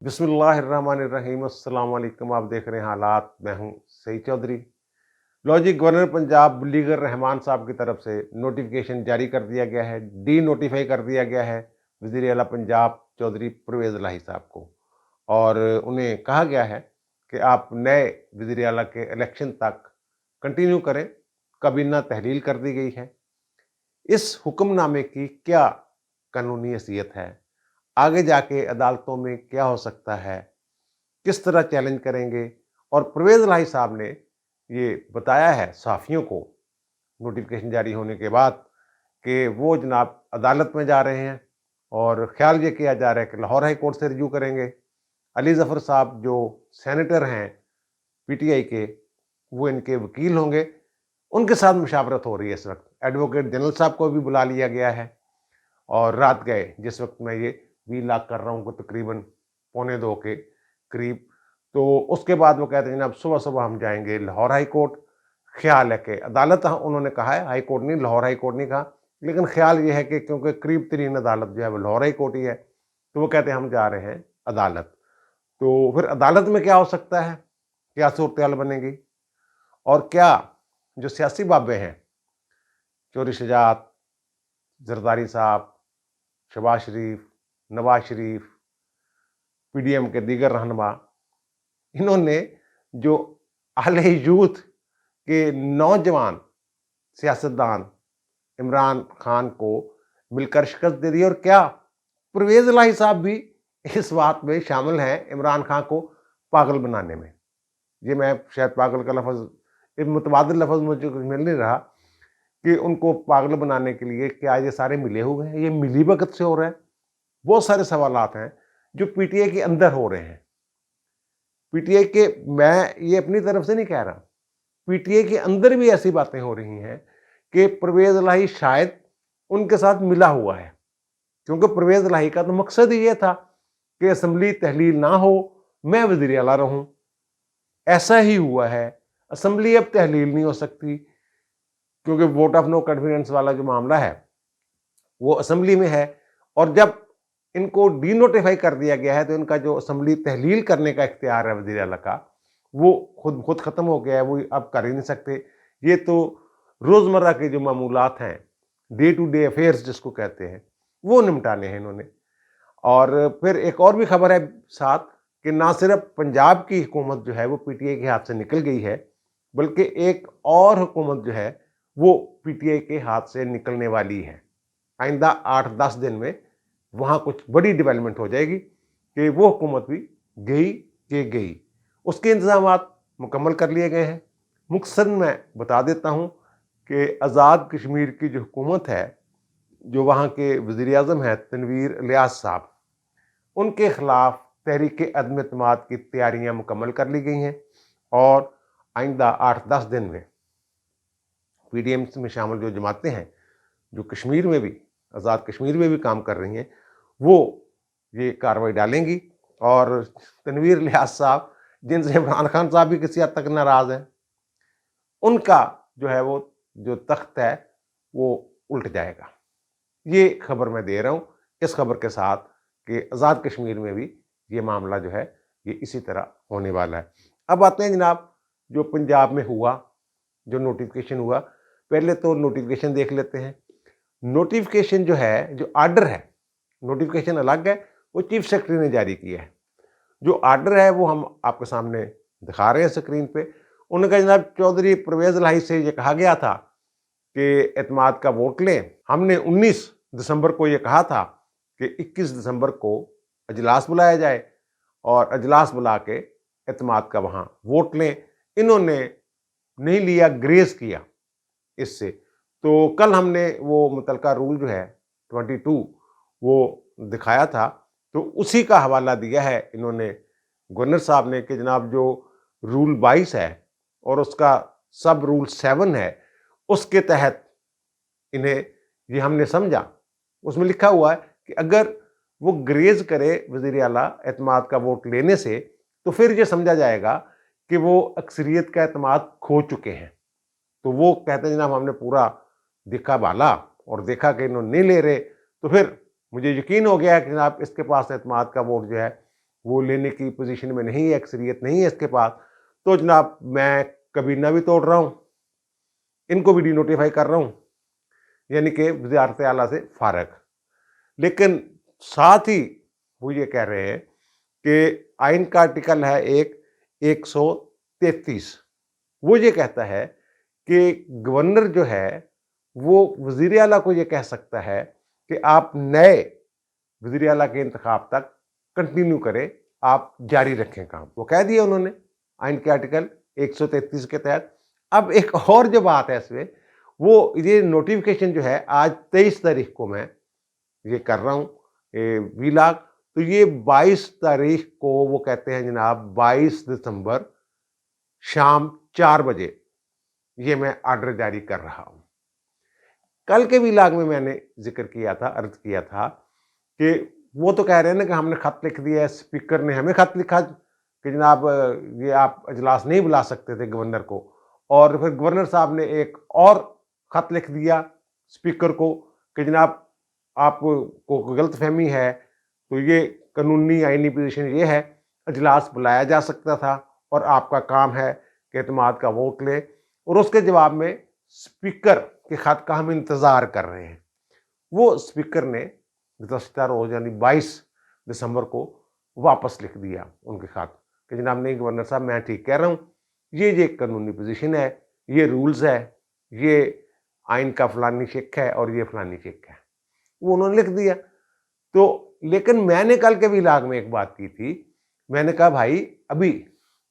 बिस्मिल्लाहिर्रहमानिर्रहीम अस्सलाम वालेकुम। आप देख रहे हैं हालात। मैं हूं सईद चौधरी। लो जी, गवर्नर पंजाब लीगर रहमान साहब की तरफ से नोटिफिकेशन जारी कर दिया गया है, डी नोटिफाई कर दिया गया है वज़ीर आला पंजाब चौधरी परवेज़ इलाही साहब को। और उन्हें कहा गया है कि आप नए वज़ीर आला के इलेक्शन तक कंटिन्यू करें। काबीना तहलील कर दी गई है। इस हुक्मनामे की क्या कानूनी हैसियत है, आगे जाके अदालतों में क्या हो सकता है, किस तरह चैलेंज करेंगे। और परवेज़ इलाही साहब ने ये बताया है सहाफ़ियों को नोटिफिकेशन जारी होने के बाद कि वो जनाब अदालत में जा रहे हैं और ख्याल ये किया जा रहा है कि लाहौर हाई कोर्ट से रिव्यू करेंगे। अली ज़फ़र साहब जो सेनेटर हैं पीटीआई के, वो इनके वकील होंगे। उनके साथ मुशावरत हो रही है इस वक्त। एडवोकेट जनरल साहब को भी बुला लिया गया है और रात गए जिस वक्त मैं ये वीलॉग कर रहा हूँ तकरीबन 1:45 के करीब। तो उसके बाद वो कहते हैं जनाब सुबह सुबह हम जाएंगे लाहौर हाई कोर्ट। ख्याल है कि अदालत, उन्होंने कहा है हाई कोर्ट नहीं, लाहौर हाई कोर्ट नहीं कहा, लेकिन ख्याल ये है कि क्योंकि करीब तरीन अदालत जो है वो लाहौर हाई कोर्ट ही है, तो वो कहते हैं हम जा रहे हैं अदालत। तो फिर अदालत में क्या हो सकता है, क्या सूरत बनेगी, और क्या जो सियासी बाबे हैं, चोरी शजात, जरदारी साहब, शहबाज शरीफ, नवाज शरीफ, पीडीएम के दीगर रहनुमा, इन्होंने जो आले यूथ के नौजवान सियासतदान इमरान खान को मिलकर शिकस्त दे दी। और क्या परवेज़ इलाही साहब भी इस बात में शामिल हैं इमरान खान को पागल बनाने में। ये मैं शायद पागल का लफ्ज़, मुतबादिल लफ्ज़ मुझे कुछ मिल नहीं रहा कि उनको पागल बनाने के लिए क्या ये सारे मिले हुए हैं, ये मिलीभगत से हो रहा है। बहुत सारे सवालात हैं जो पीटीआई के अंदर हो रहे हैं। पीटीआई के, मैं ये अपनी तरफ से नहीं कह रहा, पीटीआई के अंदर भी ऐसी बातें हो रही हैं कि परवेज़ इलाही शायद उनके साथ मिला हुआ है। क्योंकि परवेज़ इलाही का तो मकसद ही ये था कि असेंबली तहलील ना हो, मैं वज़ीर आला रहूं। ऐसा ही हुआ है। असेंबली अब तहलील नहीं हो सकती क्योंकि वोट ऑफ नो कॉन्फिडेंस वाला जो मामला है वो असेंबली में है। और जब इनको डी नोटिफाई कर दिया गया है तो इनका जो असेंबली तहलील करने का इख्तियार है वज़ीर आला का, वो खुद खुद ख़त्म हो गया है, वो अब कर ही नहीं सकते। ये तो रोज़मर्रा के जो मामूलात हैं, डे टू डे अफेयर्स जिसको कहते हैं, वो निपटाने हैं इन्होंने। और फिर एक और भी खबर है साथ कि ना सिर्फ पंजाब की हुकूमत जो है वो पीटीआई के हाथ से निकल गई है, बल्कि एक और हुकूमत जो है वो पीटीआई के हाथ से निकलने वाली है। आइंदा 8-10 दिन में वहाँ कुछ बड़ी डेवलपमेंट हो जाएगी कि वो हुकूमत भी गई के गई। उसके इंतजामात मुकम्मल कर लिए गए हैं। मुख्तसर मैं बता देता हूँ कि आज़ाद कश्मीर की जो हुकूमत है, जो वहाँ के वज़ीर आज़म हैं तनवीर इलियास साहब, उनके ख़िलाफ़ तहरीक अदम एतमाद की तैयारियाँ मुकम्मल कर ली गई हैं। और आइंदा 8-10 दिन में पीडीएम में शामिल जो जमातें हैं, जो कश्मीर में भी, आज़ाद कश्मीर में भी काम कर रही हैं, वो ये कार्रवाई डालेंगी। और तनवीर इलियास साहब, जिनसे इमरान खान साहब भी किसी हद तक नाराज़ हैं, उनका जो है वो जो तख्त है वो उल्ट जाएगा। ये खबर मैं दे रहा हूँ इस खबर के साथ कि आज़ाद कश्मीर में भी ये मामला जो है ये इसी तरह होने वाला है। अब आते हैं जनाब जो पंजाब में हुआ, जो नोटिफिकेशन हुआ। पहले तो नोटिफिकेशन देख लेते हैं। नोटिफिकेशन जो है, जो आर्डर है, नोटिफिकेशन अलग है, वो चीफ सेक्रेटरी ने जारी किया है। जो आर्डर है वो हम आपके सामने दिखा रहे हैं स्क्रीन पे। उन्होंने कहा जनाब चौधरी परवेज़ इलाही से ये कहा गया था कि एतमाद का वोट लें। हमने 19 दिसंबर को ये कहा था कि 21 दिसंबर को अजलास बुलाया जाए और अजलास बुला के एतमाद का वहाँ वोट लें। इन्होंने नहीं लिया, ग्रेस किया इससे। तो कल हमने वो मुतलका रूल जो है 22 वो दिखाया था, तो उसी का हवाला दिया है इन्होंने, गवर्नर साहब ने, कि जनाब जो रूल 22 है और उसका सब रूल 7 है, उसके तहत इन्हें ये हमने समझा। उसमें लिखा हुआ है कि अगर वो ग्रेज करे वज़ीर आला एतमाद का वोट लेने से, तो फिर ये समझा जाएगा कि वो अक्सरियत का एतमाद खो चुके हैं। तो वो कहते हैं जनाब हमने पूरा देखा भाला और देखा कि इन्होंने नहीं ले रहे, तो फिर मुझे यकीन हो गया कि जनाब इसके पास एतमाद का वोट जो है वो लेने की पोजीशन में नहीं है, अक्सरियत नहीं है इसके पास, तो जनाब मैं कबीना भी तोड़ रहा हूँ, इनको भी डिनोटिफाई कर रहा हूँ, यानी कि वज़ारत आला से फारग। लेकिन साथ ही वो ये कह रहे हैं कि आइन का आर्टिकल है एक 133, वो ये कहता है कि गवर्नर जो है वो वज़ीर आला को ये कह सकता है कि आप नए वज़ीर आला के इंतखाब तक कंटिन्यू करें, आप जारी रखें काम। वो कह दिया उन्होंने आइन के आर्टिकल 133 के तहत। अब एक और जो बात है इसमें, वो ये नोटिफिकेशन जो है आज 23 तारीख को मैं ये कर रहा हूँ वीलाग, तो ये 22 तारीख को वो कहते हैं जनाब 22 दिसंबर शाम 4 बजे ये मैं ऑर्डर जारी कर रहा हूँ। कल के वीलाग में मैंने जिक्र किया था, अर्ज किया था कि वो तो कह रहे हैं ना कि हमने खत लिख दिया है, स्पीकर ने हमें खत लिखा कि जनाब ये आप इजलास नहीं बुला सकते थे गवर्नर को, और फिर गवर्नर साहब ने एक और खत लिख दिया स्पीकर को कि जनाब आपको गलतफहमी है, तो ये कानूनी आईनी पोजीशन ये है, इजलास बुलाया जा सकता था और आपका काम है कि एतमाद का वोट ले, और उसके जवाब में स्पीकर के खत का हम इंतज़ार कर रहे हैं। वो स्पीकर ने गुज़श्ता रोज़ यानी 22 दिसंबर को वापस लिख दिया उनके खत कि जनाब नहीं गवर्नर साहब मैं ठीक कह रहा हूँ, ये कानूनी पोजीशन है, ये रूल्स है, ये आइन का फलानी शेख है और ये फलानी शेख है, वो उन्होंने लिख दिया। तो लेकिन मैंने कल के वीलाग में एक बात की थी, मैंने कहा भाई अभी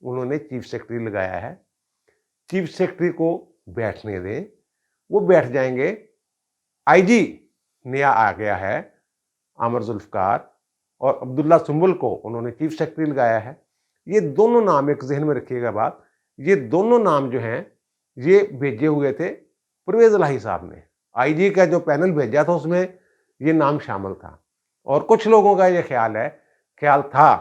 उन्होंने चीफ सेक्रेटरी लगाया है, चीफ सेक्रेटरी को बैठने दें, वो बैठ जाएंगे। आईजी नया आ गया है आमर जुल्फकार, और अब्दुल्ला सुंबुल को उन्होंने चीफ सेक्रेटरी लगाया है। ये दोनों नाम एक जहन में रखिएगा बात, ये दोनों नाम जो हैं ये भेजे हुए थे परवेज इलाही साहब ने। आईजी का जो पैनल भेजा था उसमें ये नाम शामिल था, और कुछ लोगों का ये ख्याल था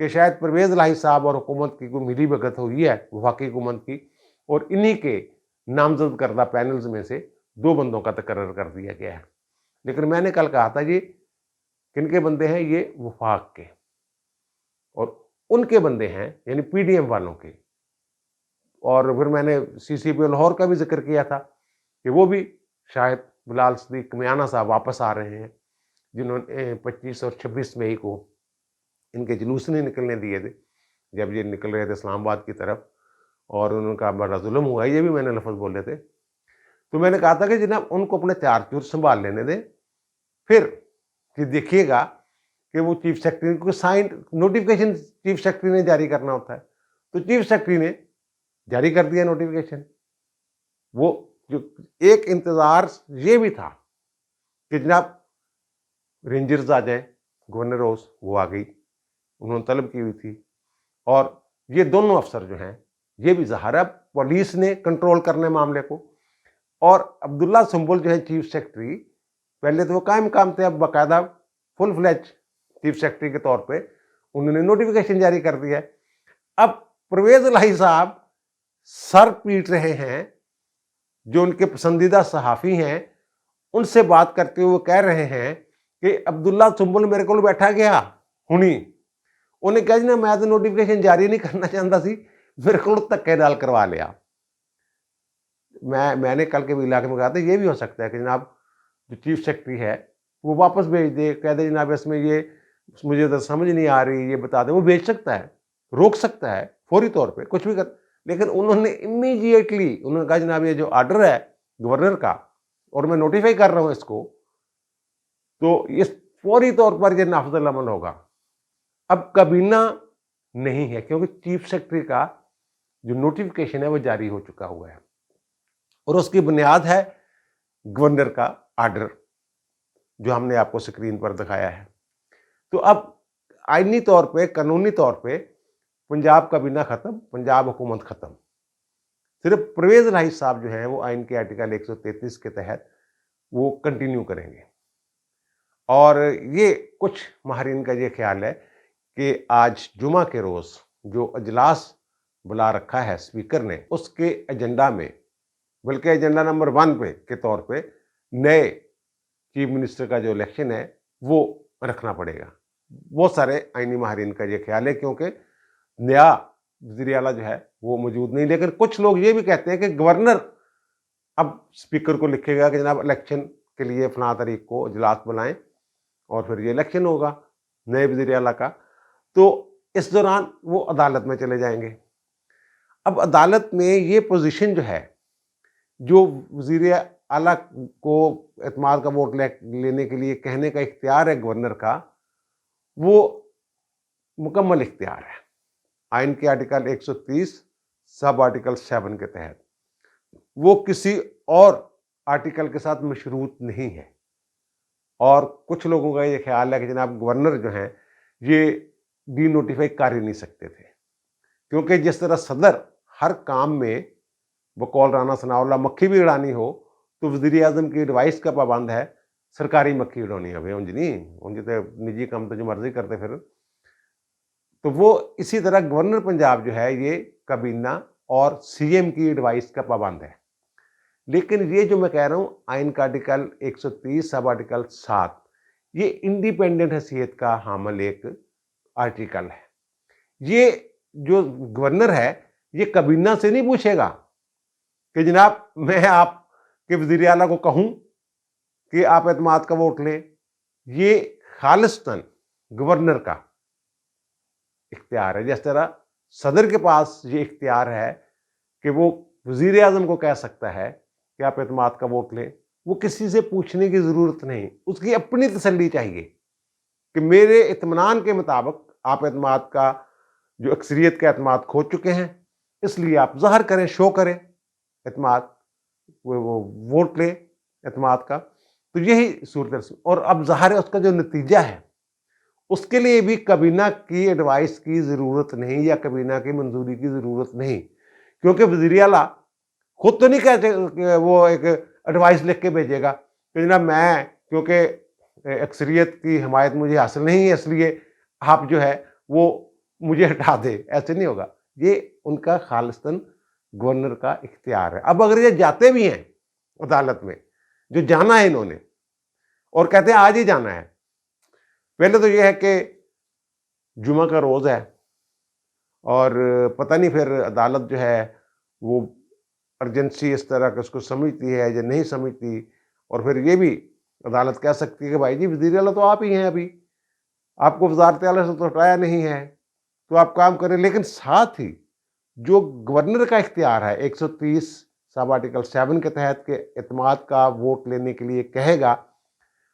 कि शायद परवेज इलाही साहब और हुकूमत की कोई मिली भगत हुई है वफाकी हुकूमत की, और इन्हीं के नामजद करदा पैनल्स में से 2 बंदों का तकर्रर कर दिया गया है। लेकिन मैंने कल कहा था ये किनके बंदे हैं, ये वफाक के और उनके बंदे हैं, यानी पीडीएम वालों के। और फिर मैंने सीसीपी लाहौर का भी जिक्र किया था कि वो भी शायद बिलाल सिद्दीक मियाना साहब वापस आ रहे हैं, जिन्होंने 25 और 26 मई को इनके जुलूस नहीं निकलने दिए थे जब ये निकल रहे थे इस्लामाबाद की तरफ, और उनका बड़ा जुल्म हुआ, ये भी मैंने लफ्ज़ बोले थे। तो मैंने कहा था कि जनाब उनको अपने चार चूर संभाल लेने दें, फिर कि देखिएगा कि वो चीफ सेक्रेटरी को साइन नोटिफिकेशन चीफ सेक्रेटरी ने जारी करना होता है, तो चीफ सेक्रेटरी ने जारी कर दिया नोटिफिकेशन। वो जो एक इंतज़ार ये भी था कि जनाब रेंजर्स आ जाए, गवर्नर हाउस वो आ गई, उन्होंने तलब की हुई थी, और ये दोनों अफसर जो हैं ये भी ज़ाहिर पुलिस ने कंट्रोल करने मामले को, और अब्दुल्ला सुंबुल जो है चीफ सेक्रेटरी, पहले तो वो कायम काम थे, अब बाकायदा फुल फ्लैज चीफ सेक्रेटरी के तौर पे उन्होंने नोटिफिकेशन जारी कर दिया है। अब परवेज इलाही साहब सर पीट रहे हैं, जो उनके पसंदीदा सहाफ़ी हैं, उनसे बात करते हुए कह रहे हैं कि अब्दुल्ला सुंबुल मेरे को बैठा गया हुणी, उन्हें कहा जी मैं तो नोटिफिकेशन जारी नहीं करना चाहता सी, मेरे को धक्के नाल करवा लिया। मैंने कल के इलाके में कहा था ये भी हो सकता है कि जनाब जो चीफ सेक्रेटरी है वो वापस भेज दे, कह दे जनाब इसमें ये मुझे तो समझ नहीं आ रही, ये बता दे, वो भेज सकता है, रोक सकता है फौरी तौर पे कुछ भी कर। लेकिन उन्होंने इमीडिएटली उन्होंने कहा जनाब ये जो ऑर्डर है गवर्नर का और मैं नोटिफाई कर रहा हूँ इसको, तो इस फौरी तौर पर ये नाफिज़ुल अमल होगा। अब काबीना नहीं है क्योंकि चीफ सेक्रेटरी का जो नोटिफिकेशन है वो जारी हो चुका हुआ है, और उसकी बुनियाद है गवर्नर का ऑर्डर जो हमने आपको स्क्रीन पर दिखाया है। तो अब आईनी तौर पे, कानूनी तौर पे पंजाब काबीना ख़त्म, पंजाब हुकूमत ख़त्म। सिर्फ परवेज इलाही साहब जो हैं वो आइन के आर्टिकल 133 के तहत वो कंटिन्यू करेंगे। और ये कुछ माहरीन का ये ख्याल है कि आज जुमा के रोज़ जो इजलास बुला रखा है स्पीकर ने, उसके एजेंडा में, बल्कि एजेंडा नंबर 1 पे के तौर पे नए चीफ मिनिस्टर का जो इलेक्शन है वो रखना पड़ेगा। बहुत सारे आईनी माहिरीन का ये ख्याल है, क्योंकि नया वज़ीर आला जो है वो मौजूद नहीं। लेकिन कुछ लोग ये भी कहते हैं कि गवर्नर अब स्पीकर को लिखेगा कि जनाब इलेक्शन के लिए फलां तारीख को इजलास बुलाएं और फिर ये इलेक्शन होगा नए वज़ीर आला का, तो इस दौरान वो अदालत में चले जाएंगे। अब अदालत में ये पोजीशन जो है, जो वज़ीर आला को एतमाद का वोट लेने के लिए कहने का इख्तियार है गवर्नर का, वो मुकम्मल इख्तियार है आइन के आर्टिकल 130 सब आर्टिकल 7 के तहत। वो किसी और आर्टिकल के साथ मशरूत नहीं है। और कुछ लोगों का ये ख्याल है कि जनाब गवर्नर जो हैं ये डी नोटिफाई कर ही नहीं सकते थे, क्योंकि जिस तरह सदर हर काम में बकौल राना सनाउल्लाह मक्खी भी उड़ानी हो तो वज़ीर आज़म की एडवाइस का पाबंद है सरकारी मक्खी उड़ानी है, उंज नहीं, उंज तो निजी काम तो जो मर्जी करते फिर। तो वो इसी तरह गवर्नर पंजाब जो है ये काबीना और सीएम की एडवाइस का पाबंद है। लेकिन ये जो मैं कह रहा हूं आइन का आर्टिकल 130 सब आर्टिकल 7 ये इंडिपेंडेंट हैसियत का हामिल एक आर्टिकल है। ये जो गवर्नर है ये काबीना से नहीं पूछेगा कि जनाब मैं आपके वज़ीर आला को कहूं कि आप एतमाद का वोट लें। ये खालिस्तन गवर्नर का इख्तियार है। जिस तरह सदर के पास ये इख्तियार है कि वो वज़ीर आज़म को कह सकता है कि आप एतमाद का वोट लें, वो किसी से पूछने की ज़रूरत नहीं, उसकी अपनी तसल्ली चाहिए कि मेरे इत्मीनान के मुताबिक आप एतमाद का जो अक्सरियत का एतमाद खो चुके हैं, इसलिए आप ज़ाहिर करें, शो करें एतमाद, वो वोट लें एतमाद का। तो यही सूरत। और अब ज़ाहिर है उसका जो नतीजा है उसके लिए भी काबीना की एडवाइस की ज़रूरत नहीं या काबीना की मंजूरी की ज़रूरत नहीं, क्योंकि वज़ीर आला खुद तो नहीं कहते कि वो एक एडवाइस लिख के भेजेगा कि जनाब मैं क्योंकि अक्सरियत की हिमायत मुझे हासिल नहीं है इसलिए आप जो है वो मुझे हटा दे, ऐसे नहीं होगा। ये उनका खालिस्तन गवर्नर का इख्तियार है। अब अगर ये जाते भी हैं अदालत में, जो जाना है इन्होंने और कहते हैं आज ही जाना है, पहले तो यह है कि जुमा का रोज़ है और पता नहीं फिर अदालत जो है वो अर्जेंसी इस तरह का उसको समझती है या नहीं समझती। और फिर ये भी अदालत कह सकती है कि भाई जी वज़ीर आला तो आप ही हैं, अभी आपको वज़ारत आला से तो हटाया नहीं है, तो आप काम करें। लेकिन साथ ही जो गवर्नर का इख्तियार है 130 सब आर्टिकल 7 के तहत के एतमाद का वोट लेने के लिए कहेगा,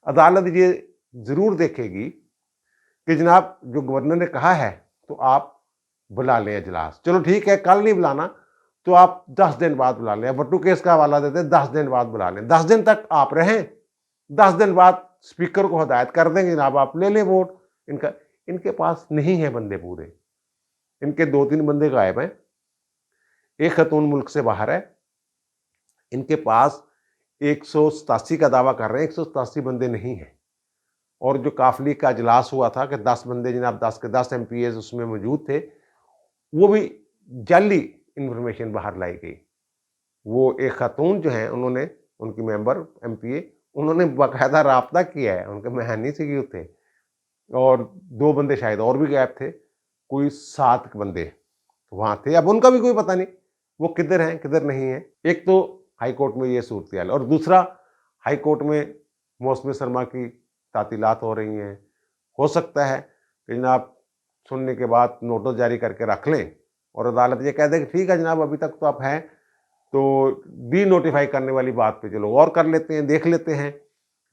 अदालत ये ज़रूर देखेगी कि जनाब जो गवर्नर ने कहा है तो आप बुला लें इजलास। चलो ठीक है, कल नहीं बुलाना तो आप 10 दिन बाद बुला लें। बट्टू केस का हवाला देते हैं, 10 दिन बाद बुला लें, 10 दिन तक आप रहें, 10 दिन बाद स्पीकर को हदायत कर देंगे जनाब आप ले लें वोट। इनके पास नहीं है बंदे पूरे, इनके 2-3 बंदे गायब हैं, एक खतून मुल्क से बाहर है, इनके पास 187 का दावा कर रहे हैं, 187 बंदे नहीं हैं। और जो काफली का इजलास हुआ था कि 10 बंदे जनाब 10 के 10 MPs उसमें मौजूद थे, वो भी जाली इंफॉर्मेशन बाहर लाई गई। वो एक खातून जो हैं उन्होंने, उनकी मेंबर MPA, उन्होंने बाकायदा राब्ता किया है, उनके मेहनी से क्यों थे, और 2 बंदे शायद और भी गायब थे, कोई 7 बंदे वहाँ थे। अब उनका भी कोई पता नहीं वो किधर हैं किधर नहीं है। एक तो हाई कोर्ट में ये सूरत हाल, और दूसरा हाई कोर्ट में मौसमी सरमा की तातीलात हो रही हैं। हो सकता है कि जनाब सुनने के बाद नोटिस जारी करके रख लें और अदालत ये कह दे कि ठीक है जनाब अभी तक तो आप हैं, तो डी नोटिफाई करने वाली बात पे चलो और कर लेते हैं, देख लेते हैं,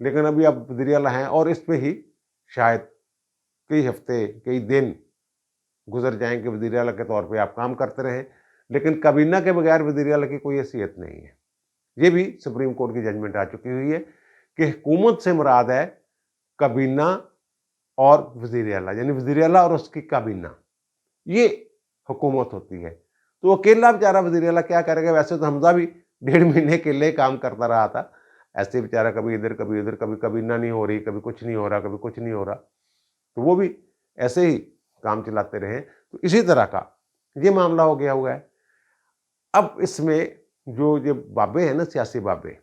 लेकिन अभी आप वज़ीर आला हैं और इस पे ही शायद कई हफ्ते कई दिन गुजर जाएं कि वज़ीर आला के तौर पे आप काम करते रहें, लेकिन काबीना के बगैर वज़ीर आला की कोई हैसियत नहीं है। ये भी सुप्रीम कोर्ट की जजमेंट आ चुकी हुई है कि हुकूमत से मुराद है काबीना और वज़ीर आला, यानी वज़ीर आला और उसकी काबीना, ये हुकूमत होती है। तो अकेला बेचारा वज़ीर आला क्या करेगा। वैसे तो हमजा भी 1.5 महीने अकेले काम करता रहा था, ऐसे बेचारा कभी इधर कभी उधर, कभी काबीना नहीं हो रही, कभी कुछ नहीं हो रहा, कभी कुछ नहीं हो रहा, तो वो भी ऐसे ही काम चलाते रहे। तो इसी तरह का ये मामला हो गया हुआ है। अब इसमें जो ये बाबे हैं ना, सियासी बाबे,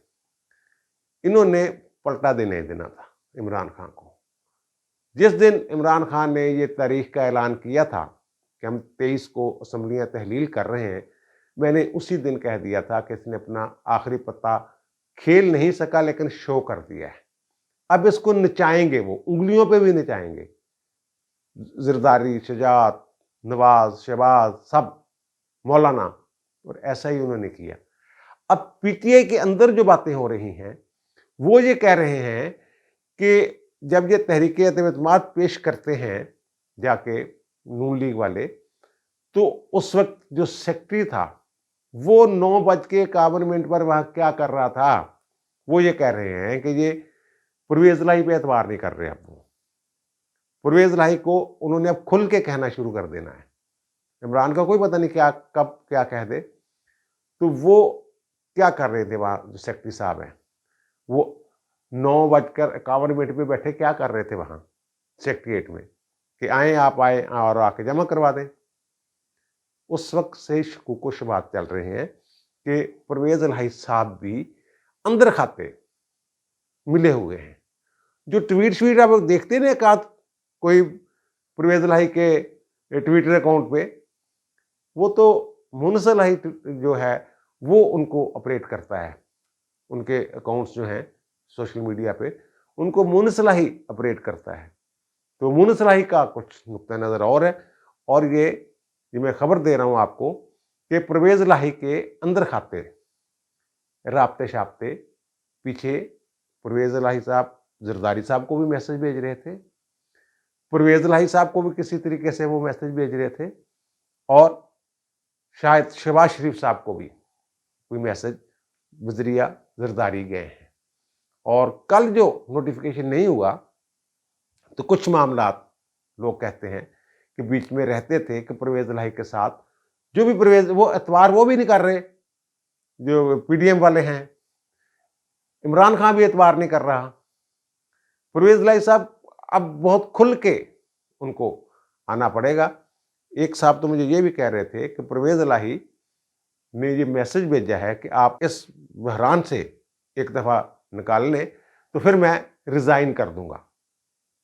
इन्होंने पलटा देने देना था इमरान खान को। जिस दिन इमरान खान ने ये तारीख का ऐलान किया था कि हम 23 को असम्बलियाँ तहलील कर रहे हैं, मैंने उसी दिन कह दिया था कि इसने अपना आखिरी पत्ता खेल नहीं सका लेकिन शो कर दिया है। अब इसको नचाएंगे, वो उंगलियों पे भी नचाएंगे। ज़रदारी, शजात, नवाज, शहबाज, सब, मौलाना, और ऐसा ही उन्होंने किया। अब पीटीआई के अंदर जो बातें हो रही हैं वो ये कह रहे हैं कि जब ये तहरीके एतमाद पेश करते हैं जाके नून लीग वाले, तो उस वक्त जो सेक्रेटरी था वो 9:51 पर वहां क्या कर रहा था। वो ये कह रहे हैं कि ये परवेज इलाही पे एतबार नहीं कर रहे। अब वो परवेज इलाही को उन्होंने अब खुल के कहना शुरू कर देना है। इमरान का कोई पता नहीं क्या कब क्या कह दे। तो वो क्या कर रहे थे वहां, जो सेक्रेटरी साहब हैं, वो 9:51 पे बैठे क्या कर रहे थे वहां सेक्रेटरिएट में कि आए, आप आए और आके जमा करवा दें। उस वक्त से शकूक शुबात चल रहे हैं कि परवेज इलाही साहब भी अंदर खाते मिले हुए हैं। जो ट्वीट श्वीट आप देखते ना, एक आध कोई परवेज इलाही के ट्विटर अकाउंट पे, वो तो मुनस इलाही जो है वो उनको ऑपरेट करता है। उनके अकाउंट्स जो हैं सोशल मीडिया पे, उनको मुनस इलाही ऑपरेट करता है। तो मुनस इलाही का कुछ नुक्ता नज़र और है। और ये मैं खबर दे रहा हूँ आपको कि परवेज इलाही के अंदर खाते राब्ते शाब्ते पीछे परवेज इलाही साहब जरदारी साहब को भी मैसेज भेज रहे थे, परवेज इलाही साहब को भी किसी तरीके से वो मैसेज भेज रहे थे, और शायद शहबाज शरीफ साहब को भी कोई मैसेज वज़रिया जरदारी गए हैं। और कल जो नोटिफिकेशन नहीं हुआ, तो कुछ मामलात लोग कहते हैं कि बीच में रहते थे कि परवेज इलाही के साथ जो भी परवेज, वो एतवार वो भी नहीं कर रहे जो पीडीएम वाले हैं, इमरान खान भी एतबार नहीं कर रहा। परवेज इलाही साहब अब बहुत खुल के उनको आना पड़ेगा। एक साहब तो मुझे ये भी कह रहे थे कि परवेज इलाही ने ये मैसेज भेजा है कि आप इस बहरान से एक दफ़ा निकाल लें तो फिर मैं रिज़ाइन कर दूंगा,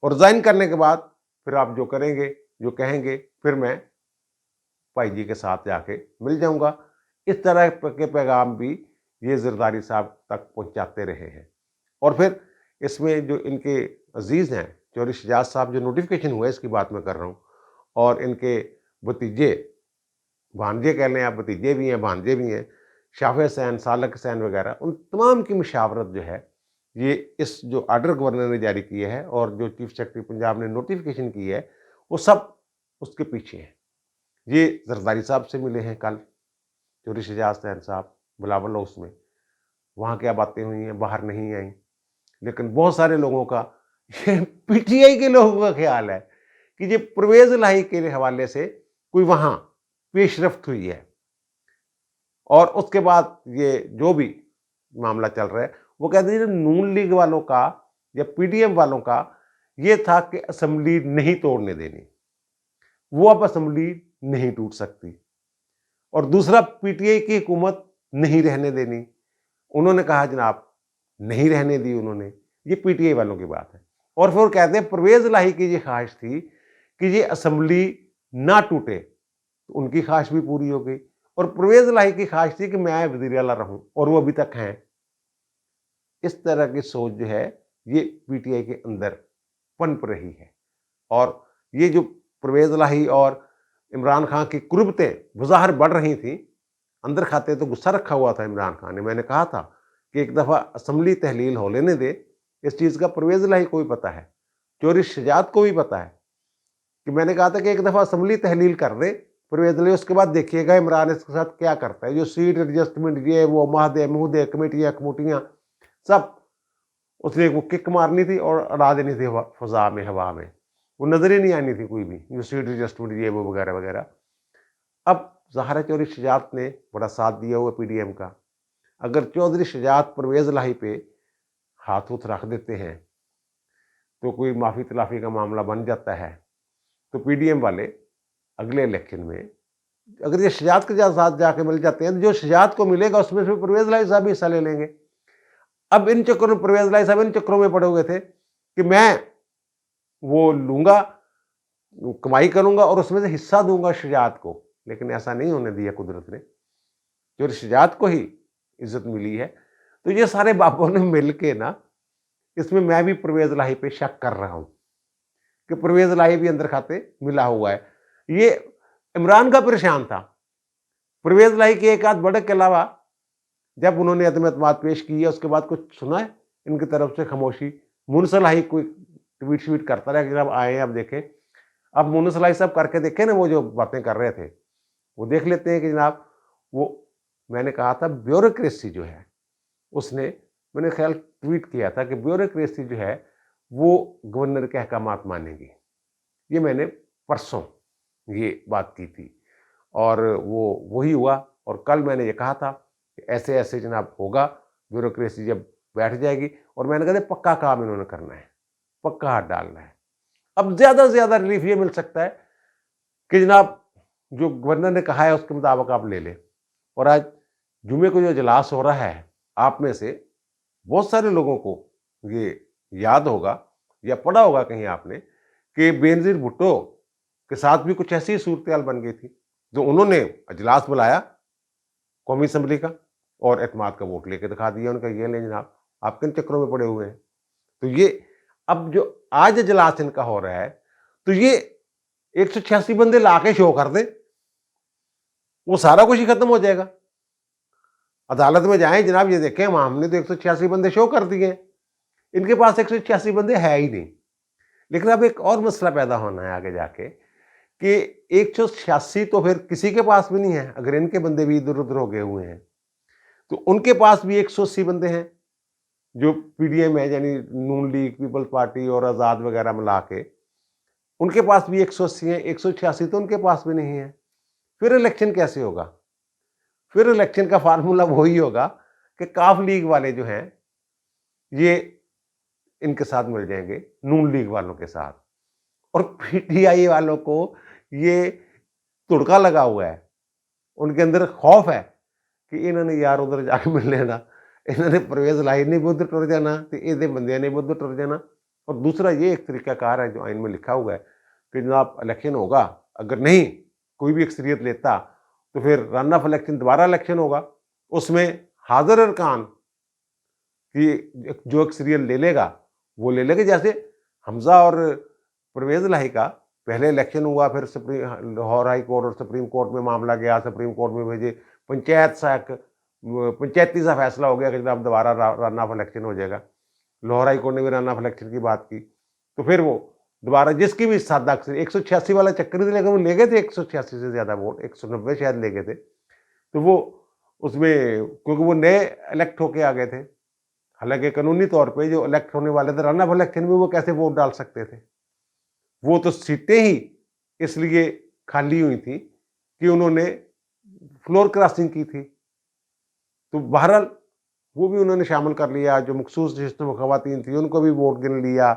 और रिज़ाइन करने के बाद फिर आप जो करेंगे, जो कहेंगे, फिर मैं भाई जी के साथ जाके मिल जाऊंगा। इस तरह के पैगाम भी ये जरदारी साहब तक पहुंचाते रहे हैं। और फिर इसमें जो इनके अजीज़ हैं चौधरी शजात साहब, जो नोटिफिकेशन हुआ है इसकी बात मैं कर रहा हूँ, और इनके भतीजे, भांजे कह लें आप, भतीजे भी हैं, भांजे भी हैं, शाफे हुसैन, सालक हुसैन वगैरह, उन तमाम की मुशावरत जो है ये इस जो आर्डर गवर्नर ने जारी किया है और जो चीफ सेक्रेटरी पंजाब ने नोटिफिकेशन की है, वो सब उसके पीछे है। ये जरदारी साहब से मिले हैं कल चौधरी शजात हुसैन साहब बिलावल हाउस में। वहाँ क्या बातें हुई हैं बाहर नहीं आई, लेकिन बहुत सारे लोगों का, ये पीटीआई के लोगों का ख्याल है कि ये परवेज इलाही के हवाले से कोई वहाँ पेशरफ्त हुई है। और उसके बाद ये जो भी मामला चल रहा है, वो कहते हैं नून लीग वालों का या पीडीएम वालों का ये था कि असेंबली नहीं तोड़ने देनी, वो अब असेंबली नहीं टूट सकती। और दूसरा, पीटीआई की हुकूमत नहीं रहने देनी, उन्होंने कहा जनाब नहीं रहने दी उन्होंने, ये पीटीआई वालों की बात है। और फिर कहते हैं परवेज इलाही की ये ख्वाहिश थी कि ये असेंबली ना टूटे, तो उनकी ख्वाहिश भी पूरी हो गई। और परवेज इलाही की ख्वाहिश थी कि मैं वज़ीर आला रहूं, और वो अभी तक हैं। इस तरह की सोच जो है ये पीटीआई के अंदर पनप रही है। और ये जो परवेज इलाही और इमरान खान की कुर्बतें बज़ाहिर बढ़ रही थी, अंदर खाते तो गुस्सा रखा हुआ था इमरान खान ने। मैंने कहा था कि एक दफ़ा असम्बली तहलील हो लेने दे। इस चीज़ का परवेज इलाही को भी पता है, चौधरी शजात को भी पता है कि मैंने कहा था कि एक दफ़ा असम्बली तहलील कर दे परवेज इलाही, उसके बाद देखिएगा इमरान इसके साथ क्या करता है। जो सीट एडजस्टमेंट, ये वो, महदे मुहदे, कमेटियाँ कमूटियाँ, सब उसने वो किक मारनी थी और उड़ा देनी थी फ़ज़ा में, हवा में। वो नज़र ही नहीं आनी थी कोई भी, जो सीट एडजस्टमेंट, ये वो वगैरह वगैरह। अब ज़ाहिर है चौधरी शजात ने बड़ा साथ दिया हुआ पीडीएम का। अगर चौधरी शजात परवेज इलाही पे हाथ उथ रख देते हैं तो कोई माफ़ी तलाफ़ी का मामला बन जाता है, तो पीडीएम वाले अगले इलेक्शन में अगर ये शजात के साथ जाके मिल जाते हैं, तो जो शजात को मिलेगा उसमें से परवेज इलाही साहब भी हिस्सा ले लेंगे। अब इन चक्करों में परवेज इलाही साहब इन चक्करों में पड़े हुए थे कि मैं वो लूँगा, कमाई करूँगा और उसमें से हिस्सा दूँगा शजात को। लेकिन ऐसा नहीं होने दिया कुदरत ने, जो शजात को ही इज़्ज़त मिली है। तो ये सारे बापों ने मिल के ना, इसमें मैं भी परवेज़ इलाही पे शक कर रहा हूँ कि परवेज़ इलाही भी अंदर खाते मिला हुआ है। ये इमरान का परेशान था। परवेज़ इलाही के एक आध बढ़त के अलावा जब उन्होंने अदम एतमाद पेश की है, उसके बाद कुछ सुना है इनकी तरफ से? खामोशी। मुनस इलाही कोई ट्वीट करता रहा कि जनाब आए अब देखें। अब मुनस इलाही साहब करके देखें ना, वो जो बातें कर रहे थे, वो देख लेते हैं कि जनाब वो, मैंने कहा था ब्यूरोक्रेसी जो है, उसने, मैंने ख्याल ट्वीट किया था कि ब्यूरोक्रेसी जो है वो गवर्नर के अहकामात मानेगी। ये मैंने परसों ये बात की थी और वो वही हुआ। और कल मैंने ये कहा था कि ऐसे ऐसे जनाब होगा, ब्यूरोक्रेसी जब बैठ जाएगी। और मैंने कहा पक्का काम इन्होंने करना है, पक्का हाथ डालना है। अब ज़्यादा से ज़्यादा रिलीफ ये मिल सकता है कि जनाब जो गवर्नर ने कहा है उसके मुताबिक आप ले लें। और आज जुमे को जो इजलास हो रहा है, आप में से बहुत सारे लोगों को ये याद होगा या पढ़ा होगा कहीं आपने कि बेनज़ीर भुट्टो के साथ भी कुछ ऐसी सूरत-ए-हाल बन गई थी, जो उन्होंने इजलास बुलाया कौमी असम्बली का और एतमाद का वोट लेके दिखा दिया। उनका ये लें जनाब, आप किन चक्करों में पड़े हुए हैं। तो ये अब जो आज इजलास इनका हो रहा है, तो ये 186 बंदे ला के शो कर दें, वो सारा कुछ ही खत्म हो जाएगा। अदालत में जाएं जनाब, ये देखें हमने तो 186 बंदे शो कर दिए हैं, इनके पास 186 बंदे है ही नहीं। लेकिन अब एक और मसला पैदा होना है आगे जाके कि 186 तो फिर किसी के पास भी नहीं है। अगर इनके बंदे भी इधर उधर हो गए हुए हैं तो उनके पास भी 180 बंदे हैं, जो पीडीएम है यानी नून लीग, पीपल्स पार्टी और आज़ाद वगैरह मिला के, उनके पास भी 180 है। 186 तो उनके पास भी नहीं है। फिर इलेक्शन कैसे होगा? फिर इलेक्शन का फार्मूला वही होगा कि काफ लीग वाले जो हैं ये इनके साथ मिल जाएंगे, नून लीग वालों के साथ, और पीटीआई वालों को ये तुड़का लगा हुआ है। उनके अंदर खौफ है कि इन्होंने यार उधर जाके मिल लेना, इन्होंने परवेज़ इलाही ने भी उधर टुर जाना तो ये बंदे ने भी उधर टुर जाना। और दूसरा ये एक तरीकाकार है जो आइन में लिखा हुआ है कि जनाब इलेक्शन होगा, अगर नहीं कोई भी अक्सरियत लेता तो फिर रन ऑफ इलेक्शन, दोबारा इलेक्शन होगा, उसमें हाजिर अरकान की जो अक्सरियत ले लेगा वो ले लेगा। जैसे हमजा और परवेज़ इलाही का पहले इलेक्शन हुआ, फिर लाहौर हाई कोर्ट और सुप्रीम कोर्ट में मामला गया, सुप्रीम कोर्ट में भेजे, पंचायती सा फैसला हो गया कि जनाब दोबारा रन ऑफ इलेक्शन हो जाएगा। लाहौर हाई कोर्ट ने भी रन ऑफ इलेक्शन की बात की, तो फिर वो दोबारा जिसकी भी सादा अक्सर 186 वाला चक्कर ही, लेकिन वो ले गए थे 186 से ज़्यादा वोट, 190 शायद ले गए थे। तो वो उसमें क्योंकि वो नए इलेक्ट होके आ गए थे, हालांकि कानूनी तौर पे जो इलेक्ट होने वाले थे रन ऑफ इलेक्शन में, वो कैसे वोट डाल सकते थे? वो तो सीटें ही इसलिए खाली हुई थी कि उन्होंने फ्लोर क्रॉसिंग की थी। तो बहरहाल वो भी उन्होंने शामिल कर लिया, जो मखसूस नशिस्तों में ख़वातीन थी उनको भी वोट गिन लिया।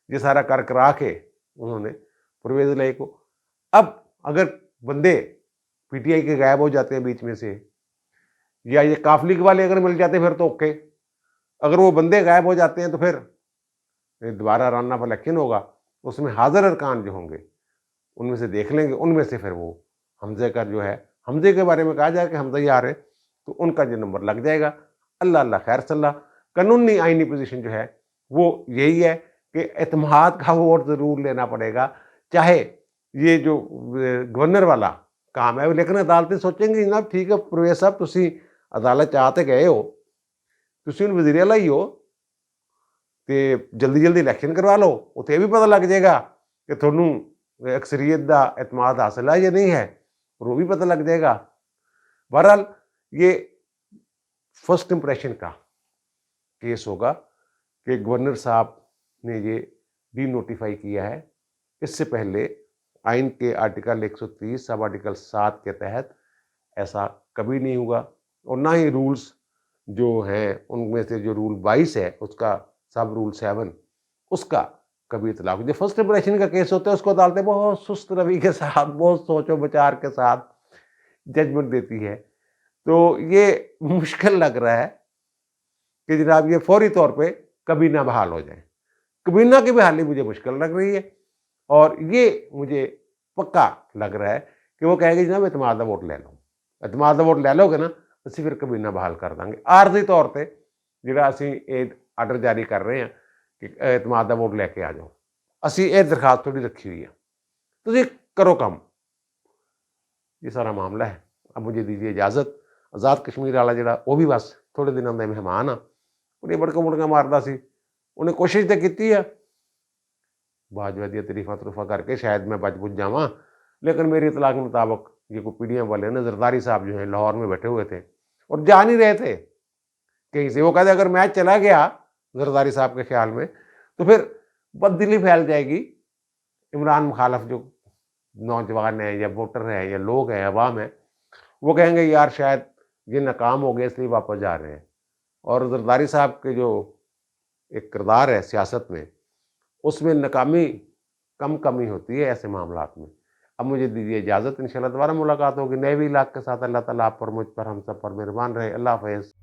ये सारा कर करा के उन्होंने परवेज़ इलाही को, अब अगर बंदे पीटीआई के गायब हो जाते हैं बीच में से, या ये काफ लीग वाले अगर मिल जाते फिर तो ओके। अगर वो बंदे गायब हो जाते हैं तो फिर दोबारा रन ऑफ इलेक्शन होगा, उसमें हाजिर अरकान जो होंगे उनमें से देख लेंगे, उनमें से फिर वो हमजे का जो है, हमजे के बारे में कहा जाए कि हमजा ही आ रहे, तो उनका जो नंबर लग जाएगा। अल्लाह अल्लाह खैर सल्ला। कानूनी आइनी पोजीशन जो है वो यही है कि एतमाद का वोट ज़रूर लेना पड़ेगा, चाहे ये जो गवर्नर वाला काम है। लेकिन अदालतें सोचेंगी जनाब ठीक है परवेज़ साहब, तुसी अदालत चाहते गए हो, तुसी हुण वज़ीर आला ही हो, तो जल्दी जल्दी इलेक्शन करवा लो, उत्थे ये भी पता लग जाएगा कि तुहानू अक्सरियत का एतमाद हासिल है या नहीं है, और वो भी पता लग जाएगा। बहरहाल ये फर्स्ट इंप्रेशन का केस होगा कि गवर्नर साहब ने ये डी नोटिफाई किया है। इससे पहले आइन के आर्टिकल 130 सब आर्टिकल 7 के तहत ऐसा कभी नहीं हुआ, और ना ही रूल्स जो हैं उनमें से जो रूल 22 है उसका सब रूल 7 उसका कभी इतलाक। जो फर्स्ट इंप्रेशन का केस होता है उसको अदालतें बहुत सुस्त रवि के साथ, बहुत सोचो विचार के साथ जजमेंट देती है। तो ये मुश्किल लग रहा है कि जनाब ये फौरी तौर पे कभी ना बहाल हो जाए, कबीना की बहाली मुझे मुश्किल लग रही है और ये मुझे पक्का लग रहा है कि वो कहेगी जनाब एतमाद दा वोट ले लो, एतमाद दा वोट ले लोगे ना ਅਸੀਂ ਫਿਰ ਕਬੀਨਾ ਬਹਾਲ ਕਰ ਦਾਂਗੇ। ਆਰਜ਼ੀ ਤੌਰ ਤੇ ਜਿਹੜਾ ਅਸੀਂ ਇਹ ਆਰਡਰ ਜਾਰੀ ਕਰ ਰਹੇ ਹਾਂ ਕਿ एतमाद ਦਾ ਵੋਟ ਲੈ ਕੇ ਆ ਜਾਓ, ਅਸੀਂ ਇਹ ਦਰਖਾਸਤ ਥੋੜੀ ਰੱਖੀ ਹੋਈ ਹੈ, ਤੁਸੀਂ करो काम। ये सारा मामला है। अब मुझे दीजिए इजाज़त। आज़ाद कश्मीर वाला जिहड़ा वो भी बस थोड़े दिनों का मेहमान आ, उन्हें बड़का मुड़का मारदा सी, उन्हें कोशिश तो की है बाजवा दी तरीफा तुरीफा करके शायद मैं बच बुझ जावां, लेकिन मेरी इतला के मुताबिक ये कोई पीडीएम वाले ना जरदारी साहब जो हैं लाहौर में बैठे हुए थे और जा नहीं रहे थे कहीं से। वो कहते अगर मैं चला गया जरदारी साहब के ख्याल में तो फिर बददिली फैल जाएगी। इमरान मुखालफ जो नौजवान है या वोटर है या लोग हैं अवाम है, वो कहेंगे यार शायद ये नाकाम हो गए इसलिए वापस जा रहे हैं। और जरदारी साहब के जो एक किरदार है सियासत में, उसमें नाकामी कम कमी होती है ऐसे मामलात में। अब मुझे दीजिए इजाज़त, इंशाल्लाह दोबारा मुलाकात होगी नए भी इलाक़ के साथ। अल्लाह ताला आप पर, मुझ पर, हम सब पर मेहरबान रहे। अल्लाह हाफ़िज़।